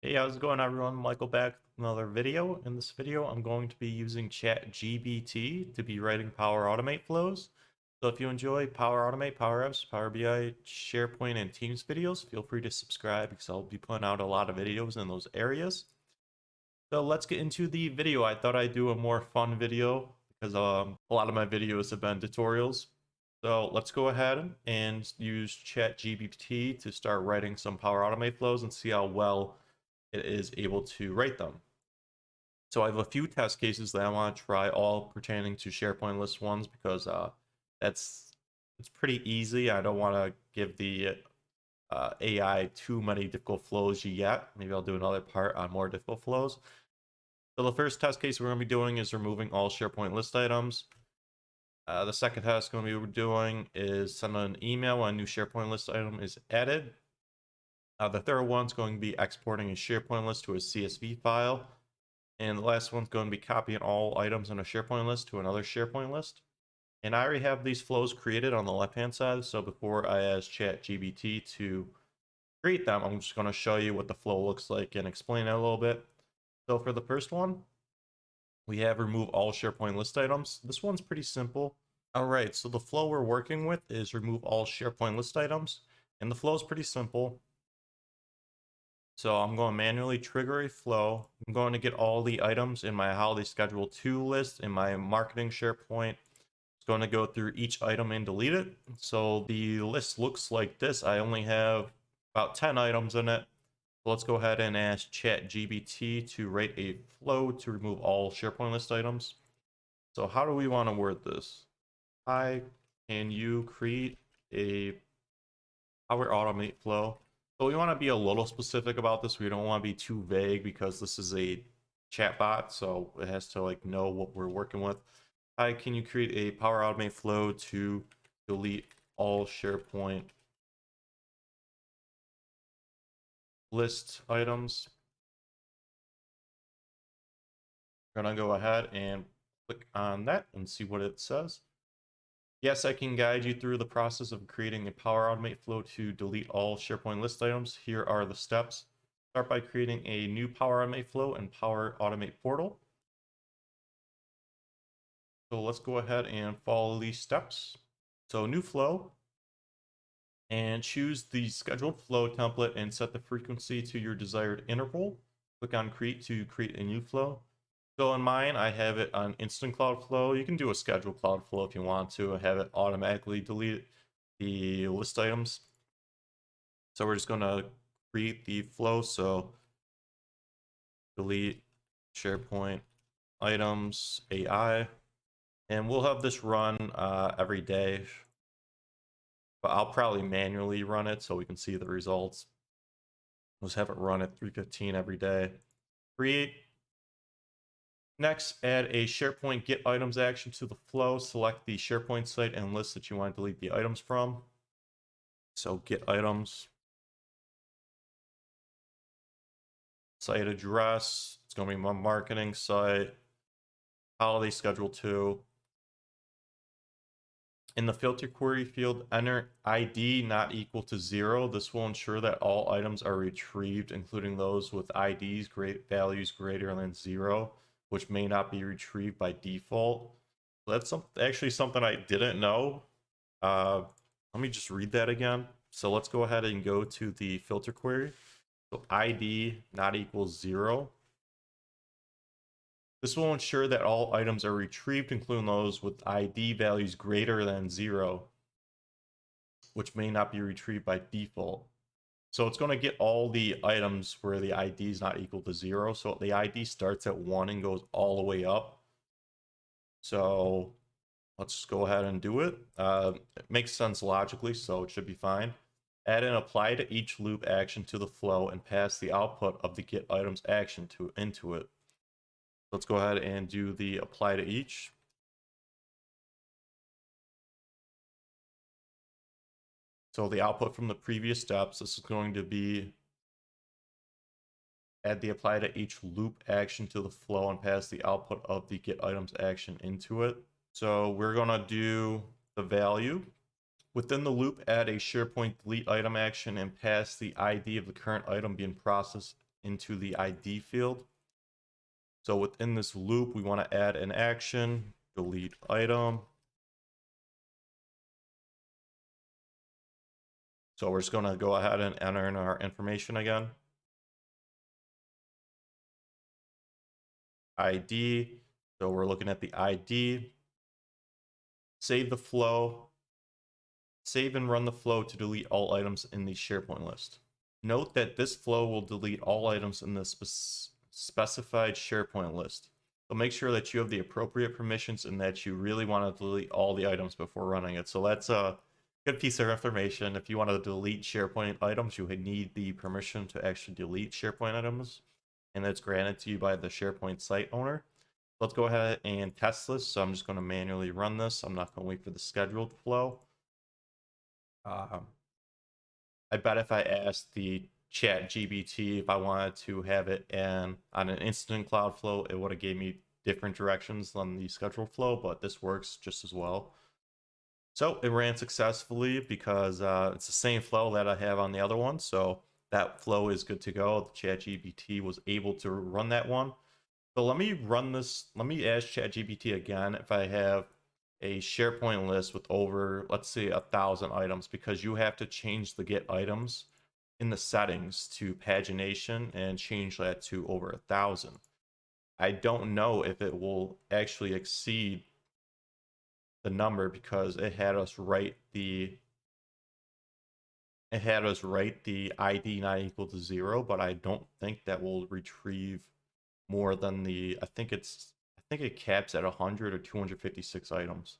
Hey, how's it going, everyone? Michael back with another video. In this video, I'm going to be using ChatGPT to be writing Power Automate flows. So if you enjoy Power Automate, Power Apps, Power BI, SharePoint, and Teams videos, feel free to subscribe because I'll be putting out a lot of videos in those areas. So let's get into the video. I thought I'd do a more fun video because a lot of my videos have been tutorials. So let's go ahead and use ChatGPT to start writing some Power Automate flows and see how well it is able to write them. So I have a few test cases that I want to try, all pertaining to SharePoint list ones, because it's pretty easy. I don't want to give the AI too many difficult flows yet. Maybe I'll do another part on more difficult flows. So the first test case we're going to be doing is removing all SharePoint list items. The second test going to be doing is send an email when a new SharePoint list item is added. The third one's going to be exporting a SharePoint list to a CSV file. And the last one's going to be copying all items in a SharePoint list to another SharePoint list. And I already have these flows created on the left-hand side. So before I ask ChatGPT to create them, I'm just going to show you what the flow looks like and explain it a little bit. So for the first one, we have remove all SharePoint list items. This one's pretty simple. All right, so the flow we're working with is remove all SharePoint list items. And the flow is pretty simple. So I'm going to manually trigger a flow. I'm going to get all the items in my holiday schedule to list in my marketing SharePoint. It's going to go through each item and delete it. So the list looks like this. I only have about 10 items in it. So let's go ahead and ask ChatGPT to write a flow to remove all SharePoint list items. So how do we want to word this? Hi, can you create a Power Automate flow? So we want to be a little specific about this. We don't want to be too vague because this is a chatbot, so it has to know what we're working with. Hi, can you create a Power Automate flow to delete all SharePoint list items? We're gonna go ahead and click on that and see what it says. Yes, I can guide you through the process of creating a Power Automate flow to delete all SharePoint list items. Here are the steps. Start by creating a new Power Automate flow in Power Automate portal. So let's go ahead and follow these steps. So new flow, and choose the scheduled flow template and set the frequency to your desired interval. Click on create to create a new flow. So in mine, I have it on instant cloud flow. You can do a scheduled cloud flow if you want to have it automatically delete the list items. So we're just going to create the flow. So delete SharePoint items AI, and we'll have this run every day, but I'll probably manually run it so we can see the results. Let's have it run at 3:15 every day. Create. Next, add a SharePoint get items action to the flow. Select the SharePoint site and list that you want to delete the items from. So get items, site address, it's going to be my marketing site, holiday schedule 2. In the filter query field, enter ID not equal to 0. This will ensure that all items are retrieved, including those with IDs values greater than 0, which may not be retrieved by default. That's actually something I didn't know. Let me just read that again. So let's go ahead and go to the filter query. So ID not equals 0. This will ensure that all items are retrieved, including those with ID values greater than 0, which may not be retrieved by default. So it's going to get all the items where the ID is not equal to 0. So the ID starts at 1 and goes all the way up. So let's go ahead and do it. It makes sense logically, so it should be fine. Add and apply to each loop action to the flow and pass the output of the get items action into it. Let's go ahead and do the apply to each. So the output from the previous steps, this is going to be add the apply to each loop action to the flow and pass the output of the get items action into it. So we're going to do the value. Within the loop, add a SharePoint delete item action and pass the ID of the current item being processed into the ID field. So within this loop, we want to add an action, delete item. So we're just going to go ahead and enter in our information again. ID. So we're looking at the ID. Save the flow. Save and run the flow to delete all items in the SharePoint list. Note that this flow will delete all items in the specified SharePoint list. So make sure that you have the appropriate permissions and that you really want to delete all the items before running it. So that's a good piece of information. If you want to delete SharePoint items, you need the permission to actually delete SharePoint items, and that's granted to you by the SharePoint site owner. Let's go ahead and test this. So I'm just going to manually run this. I'm not going to wait for the scheduled flow. I bet if I asked the ChatGPT if I wanted to have it on an instant cloud flow, it would have gave me different directions than the scheduled flow, but this works just as well. So it ran successfully because it's the same flow that I have on the other one. So that flow is good to go. The ChatGPT was able to run that one. So let me run this. Let me ask ChatGPT again if I have a SharePoint list with over, let's say, 1,000 items, because you have to change the get items in the settings to pagination and change that to over 1,000. I don't know if it will actually exceed the number because it had us write the ID not equal to 0, but I don't think that will retrieve more than the, I think it caps at 100 or 256 items.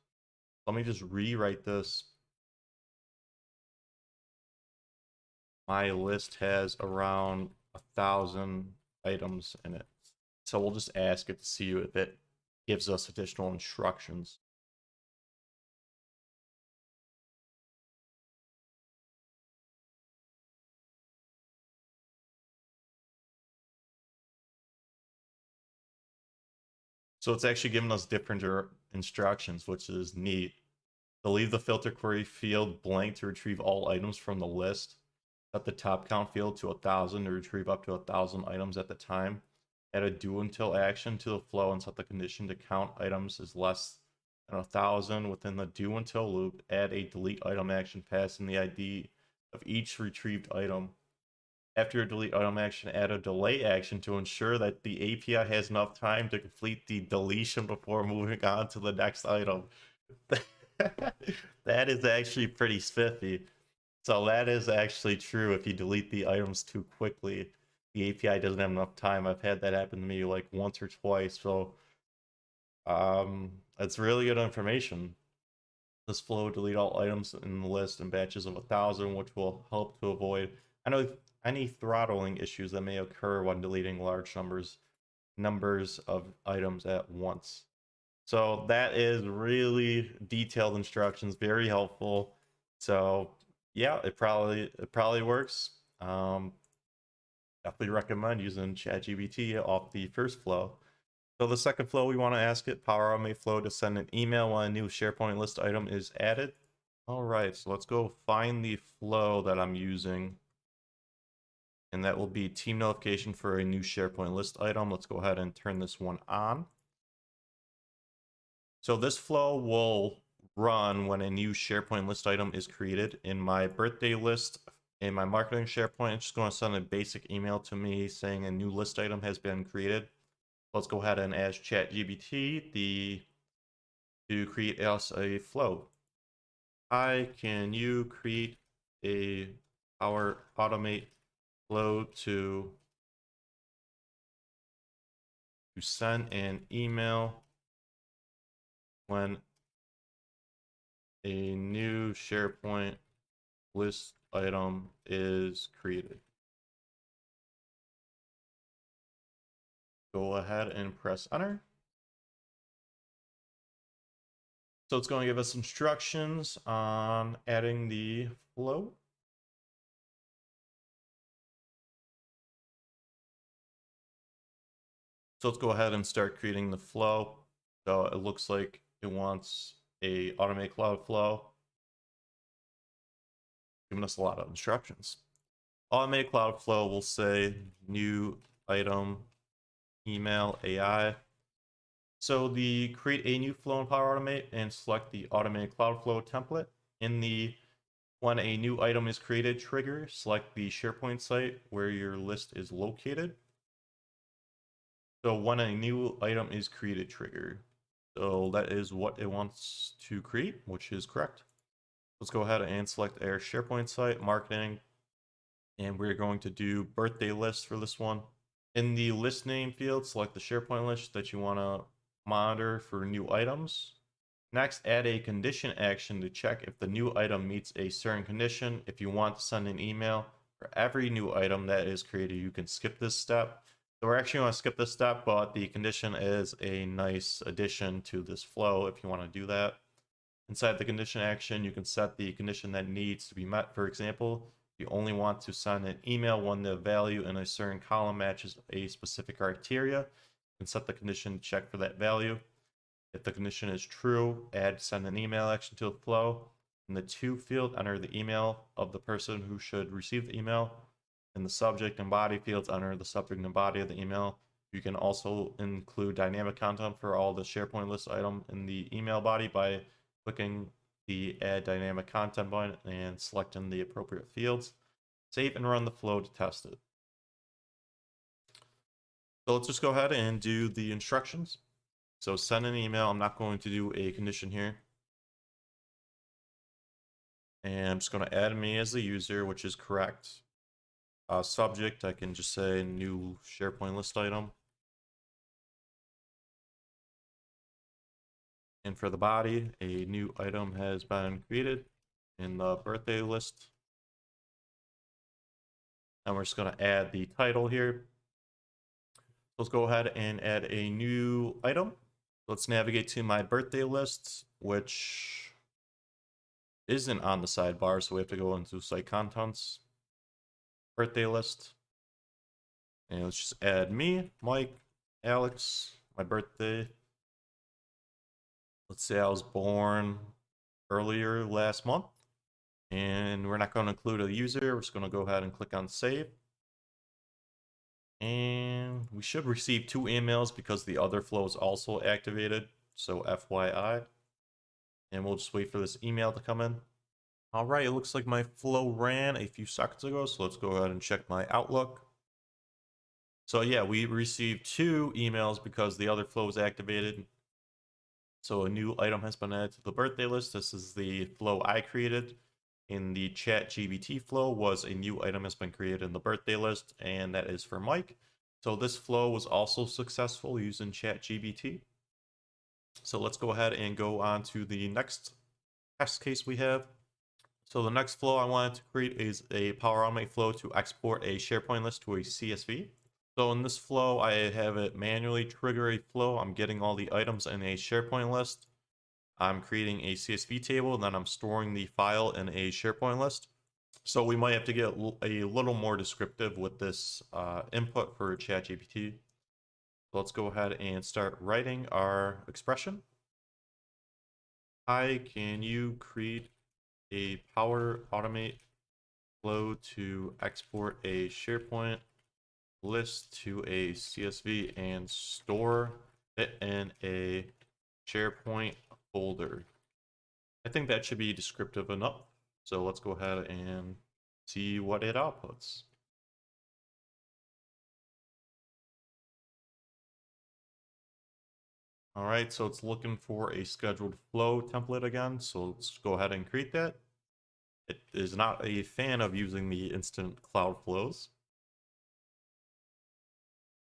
Let me just rewrite this. My list has around 1,000 items in it. So we'll just ask it to see if it gives us additional instructions. So it's actually giving us different instructions, which is neat. To leave the filter query field blank to retrieve all items from the list. Set the top count field to 1,000 to retrieve up to 1,000 items at the time. Add a do until action to the flow and set the condition to count items as less than 1,000 within the do until loop. Add a delete item action passing the ID of each retrieved item. After your delete item action, add a delay action to ensure that the API has enough time to complete the deletion before moving on to the next item. That is actually pretty spiffy. So that is actually true. If you delete the items too quickly, the API doesn't have enough time. I've had that happen to me like once or twice. So it's really good information. This flow delete all items in the list in batches of 1,000, which will help to avoid any throttling issues that may occur when deleting large numbers of items at once. So that is really detailed instructions, very helpful. So yeah, it probably works. Definitely recommend using ChatGPT off the first flow. So the second flow, we want to ask it Power Automate flow to send an email when a new SharePoint list item is added. All right, so let's go find the flow that I'm using. And that will be team notification for a new SharePoint list item. Let's go ahead and turn this one on. So this flow will run when a new SharePoint list item is created. In my birthday list, in my marketing SharePoint, it's just going to send a basic email to me saying a new list item has been created. Let's go ahead and ask ChatGPT to create us a flow. Hi, can you create a Power Automate flow to send an email when a new SharePoint list item is created? Go ahead and press enter. So it's going to give us instructions on adding the flow. So let's go ahead and start creating the flow. So it looks like it wants a automate cloud flow, giving us a lot of instructions. automated cloud flow will say new item email AI. So the create a new flow in Power Automate and select the automated cloud flow template. In the when a new item is created trigger, select the SharePoint site where your list is located. So when a new item is created trigger. So that is what it wants to create, which is correct. Let's go ahead and select our SharePoint site, marketing, and we're going to do birthday list for this one. In the list name field, select the SharePoint list that you want to monitor for new items. Next, add a condition action to check if the new item meets a certain condition. If you want to send an email for every new item that is created, you can skip this step. So we're actually going to skip this step, but the condition is a nice addition to this flow if you want to do that. Inside the condition action, you can set the condition that needs to be met. For example, you only want to send an email when the value in a certain column matches a specific criteria. You can set the condition to check for that value. If the condition is true, add send an email action to the flow. In the to field, enter the email of the person who should receive the email. In the subject and body fields, enter the subject and body of the email. You can also include dynamic content for all the SharePoint list item in the email body by clicking the add dynamic content button and selecting the appropriate fields. Save and run the flow to test it. So let's just go ahead and do the instructions. So send an email. I'm not going to do a condition here. And I'm just going to add me as the user, which is correct. Subject, I can just say new SharePoint list item. And for the body, a new item has been created in the birthday list. And we're just going to add the title here. Let's go ahead and add a new item. Let's navigate to my birthday list, which isn't on the sidebar, so we have to go into site contents, birthday list. And let's just add me, Mike, Alex, my birthday. Let's say I was born earlier last month. And we're not going to include a user. We're just going to go ahead and click on save. And we should receive 2 emails because the other flow is also activated. So FYI. And we'll just wait for this email to come in. All right, it looks like my flow ran a few seconds ago. So let's go ahead and check my Outlook. So yeah, we received 2 emails because the other flow is activated. So a new item has been added to the birthday list. This is the flow I created. In the ChatGPT flow was a new item has been created in the birthday list, and that is for Mike. So this flow was also successful using ChatGPT. So let's go ahead and go on to the next test case we have. So the next flow I wanted to create is a Power Automate flow to export a SharePoint list to a CSV. So in this flow, I have it manually trigger a flow. I'm getting all the items in a SharePoint list. I'm creating a CSV table, and then I'm storing the file in a SharePoint list. So we might have to get a little more descriptive with this input for ChatGPT. So let's go ahead and start writing our expression. Hi, can you create a Power Automate flow to export a SharePoint list to a CSV and store it in a SharePoint folder? I think that should be descriptive enough. So let's go ahead and see what it outputs. All right, so it's looking for a scheduled flow template again. So let's go ahead and create that. It is not a fan of using the instant cloud flows.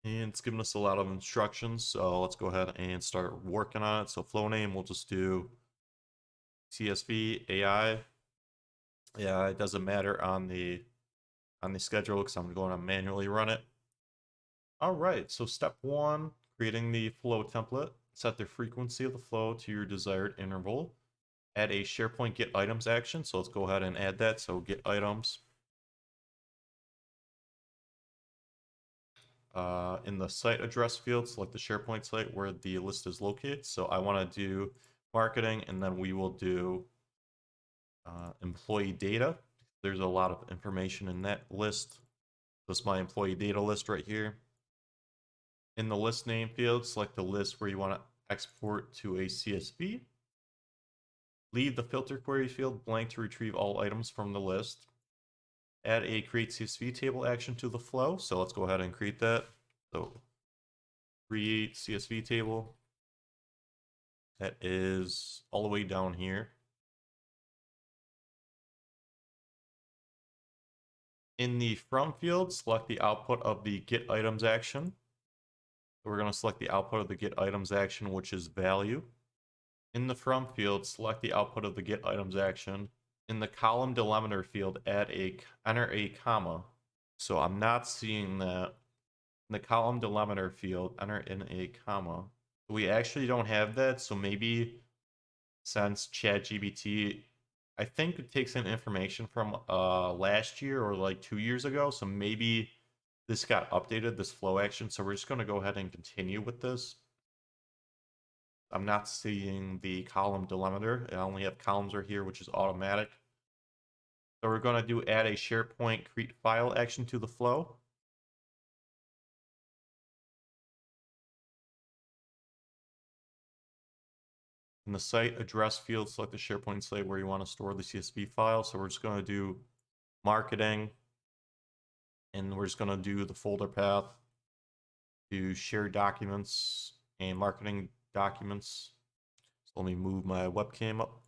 And it's giving us a lot of instructions. So let's go ahead and start working on it. So flow name, we'll just do CSV AI. Yeah, it doesn't matter on the schedule because I'm going to manually run it. All right, so step 1, creating the flow template. Set the frequency of the flow to your desired interval. Add a SharePoint get items action. So let's go ahead and add that. So get items. In the site address field, select the SharePoint site where the list is located. So I want to do marketing, and then we will do employee data. There's a lot of information in that list. This is my employee data list right here. In the list name field, select the list where you want to export to a CSV. Leave the filter query field blank to retrieve all items from the list. Add a create CSV table action to the flow. So let's go ahead and create that. So create CSV table. That is all the way down here. In the from field, select the output of the get items action. So we're going to select the output of the get items action, which is value. In the from field, select the output of the get items action. In the column delimiter field, enter a comma. So I'm not seeing that. In the column delimiter field, enter in a comma. We actually don't have that, so maybe since ChatGPT, I think it takes in information from last year or like 2 years ago, so maybe this got updated, this flow action. So we're just going to go ahead and continue with this. I'm not seeing the column delimiter. I only have columns right here, which is automatic. So we're going to do add a SharePoint create file action to the flow. In the site address field, select the SharePoint site where you want to store the CSV file. So we're just going to do marketing, and we're just going to do the folder path to share documents and marketing documents. So let me move my webcam up.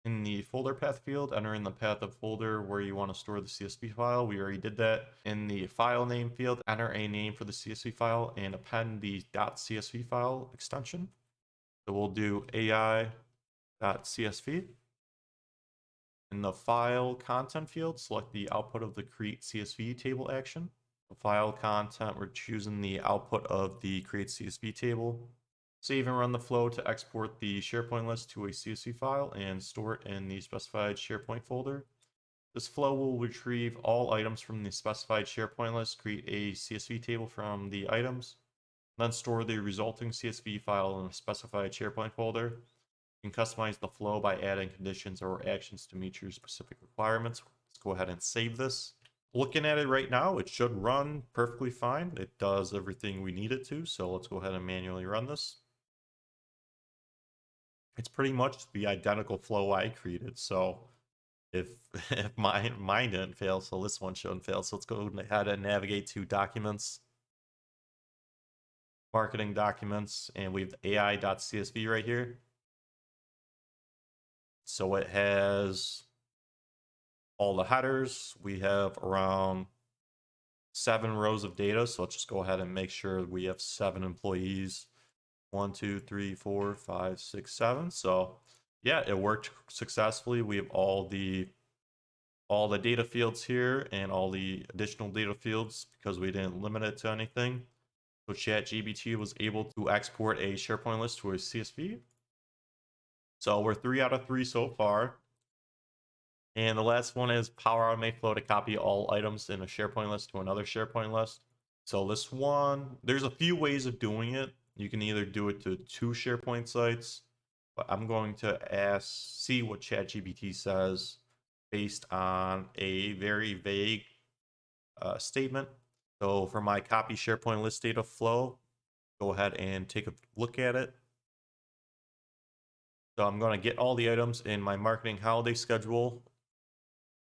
In the folder path field, enter in the path of folder where you want to store the CSV file. We already did that. In the file name field, enter a name for the CSV file and append the .csv file extension. So we'll do ai.csv. In the file content field, select the output of the create CSV table action. The file content, we're choosing the output of the create CSV table. Save and run the flow to export the SharePoint list to a CSV file and store it in the specified SharePoint folder. This flow will retrieve all items from the specified SharePoint list, create a CSV table from the items, then store the resulting CSV file in a specified SharePoint folder. You can customize the flow by adding conditions or actions to meet your specific requirements. Let's go ahead and save this. Looking at it right now, it should run perfectly fine. It does everything we need it to. So let's go ahead and manually run this. It's pretty much the identical flow I created. So if mine didn't fail, so this one shouldn't fail. So let's go ahead and navigate to documents, marketing documents, and we have ai.csv right here. So it has all the headers. We have around 7 rows of data. So let's just go ahead and make sure we have 7 employees. 1, 2, 3, 4, 5, 6, 7. So yeah, it worked successfully. We have all the data fields here and all the additional data fields because we didn't limit it to anything. So ChatGPT was able to export a SharePoint list to a CSV. So we're 3 out of 3 so far. And the last one is Power Automate Flow to copy all items in a SharePoint list to another SharePoint list. So this one, there's a few ways of doing it. You can either do it to 2 SharePoint sites, but I'm going to see what ChatGPT says based on a very vague statement. So for my copy SharePoint list data flow, go ahead and take a look at it. So I'm going to get all the items in my marketing holiday schedule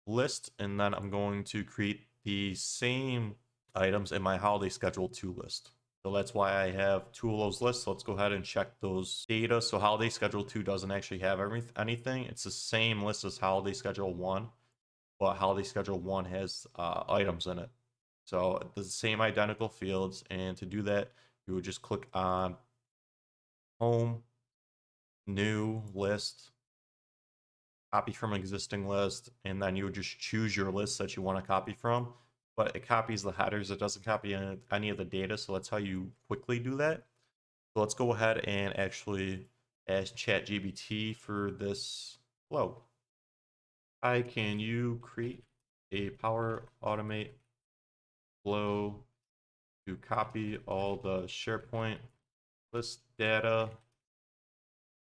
list, and then I'm going to create the same items in my holiday schedule 2 list. So that's why I have 2 of those lists. So let's go ahead and check those data. So holiday schedule 2 doesn't actually have anything. It's the same list as holiday schedule 1, but holiday schedule 1 has items in it. So the same identical fields, and to do that, you would just click on home, new list, copy from existing list, and then you would just choose your list that you want to copy from. But it copies the headers, it doesn't copy any of the data, so that's how you quickly do that. So let's go ahead and actually ask ChatGPT for this flow. Hi, can you create a Power Automate flow to copy all the SharePoint list data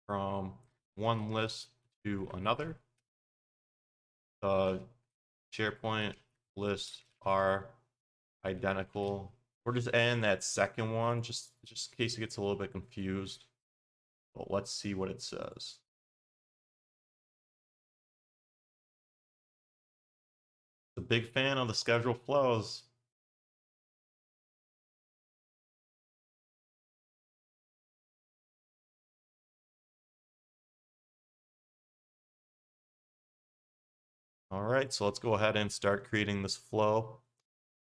from one list to another? The SharePoint lists are identical. We're just adding that second one just in case it gets a little bit confused. But let's see what it says. A big fan of the schedule flows. All right, so let's go ahead and start creating this flow.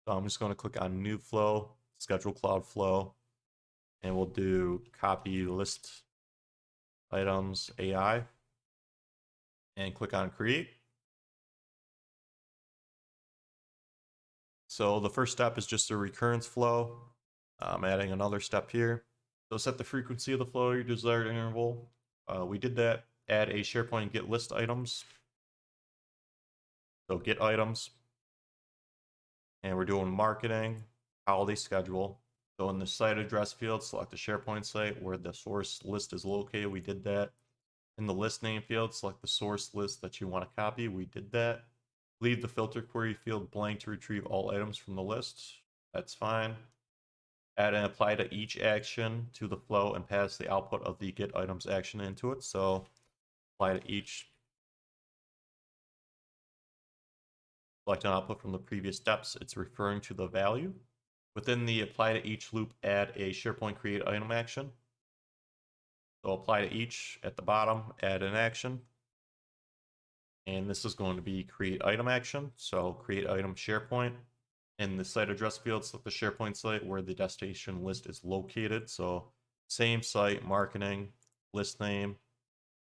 So I'm just going to click on new flow, schedule cloud flow, and we'll do copy list items AI and click on create. So the first step is just a recurrence flow. I'm adding another step here. So set the frequency of the flow, your desired interval. We did that. Add a SharePoint get list items. So get items. And we're doing marketing, holiday schedule. So in the site address field, select the SharePoint site where the source list is located. We did that. In the list name field, select the source list that you want to copy. We did that. Leave the filter query field blank to retrieve all items from the list. That's fine. Add and apply to each action to the flow and pass the output of the get items action into it. So apply to each. Select an output from the previous steps. It's referring to the value. Within the apply to each loop, add a SharePoint create item action. So apply to each at the bottom, add an action. And this is going to be create item action. So create item SharePoint. In the site address field, select the SharePoint site where the destination list is located. So same site, marketing, list name,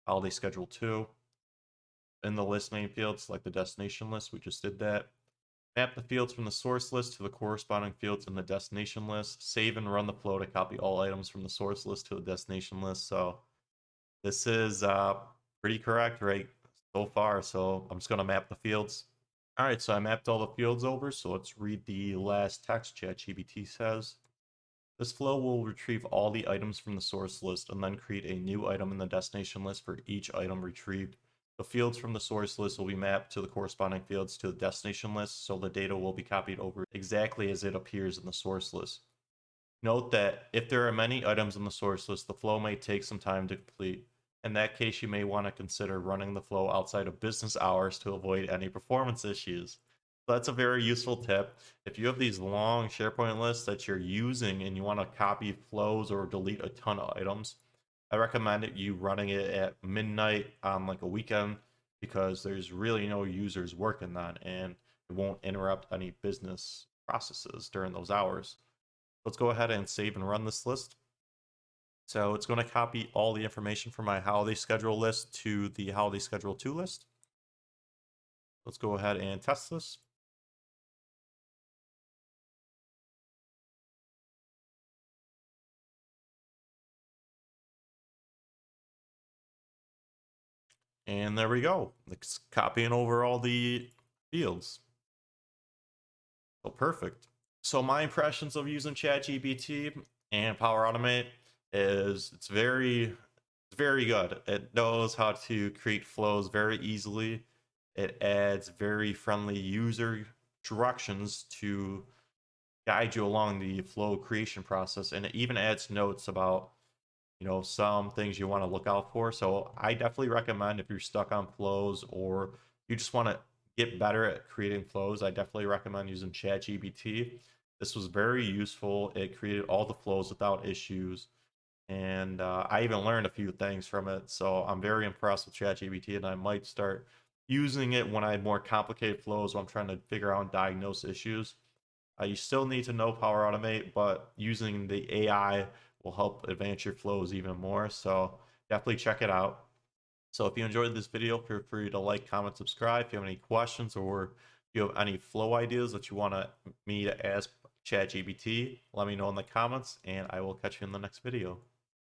holiday schedule 2. In the list name field, select the destination list. We just did that. Map the fields from the source list to the corresponding fields in the destination list. Save and run the flow to copy all items from the source list to the destination list. So this is pretty correct right so far. So I'm just going to map the fields. All right, so I mapped all the fields over. So let's read the last text ChatGPT says. This flow will retrieve all the items from the source list and then create a new item in the destination list for each item retrieved. The fields from the source list will be mapped to the corresponding fields to the destination list, so the data will be copied over exactly as it appears in the source list. Note that if there are many items in the source list, the flow may take some time to complete. In that case, you may want to consider running the flow outside of business hours to avoid any performance issues. So that's a very useful tip. If you have these long SharePoint lists that you're using and you want to copy flows or delete a ton of items, I recommend you running it at midnight on like a weekend because there's really no users working on it and it won't interrupt any business processes during those hours. Let's go ahead and save and run this list. So it's going to copy all the information from my holiday schedule list to the holiday schedule 2 list. Let's go ahead and test this. And there we go. It's copying over all the fields. So perfect. So my impressions of using ChatGPT and Power Automate is it's very good. It knows how to create flows very easily. It adds very friendly user directions to guide you along the flow creation process, and it even adds notes about some things you want to look out for. So I definitely recommend if you're stuck on flows or you just want to get better at creating flows, I definitely recommend using ChatGPT. This was very useful. It created all the flows without issues, and I even learned a few things from it. So I'm very impressed with ChatGPT, and I might start using it when I have more complicated flows when I'm trying to figure out and diagnose issues. You still need to know Power Automate, but using the AI will help advance your flows even more. So definitely check it out. So if you enjoyed this video, feel free to like, comment, subscribe. If you have any questions or if you have any flow ideas that you want me to ask ChatGPT, let me know in the comments, and I will catch you in the next video.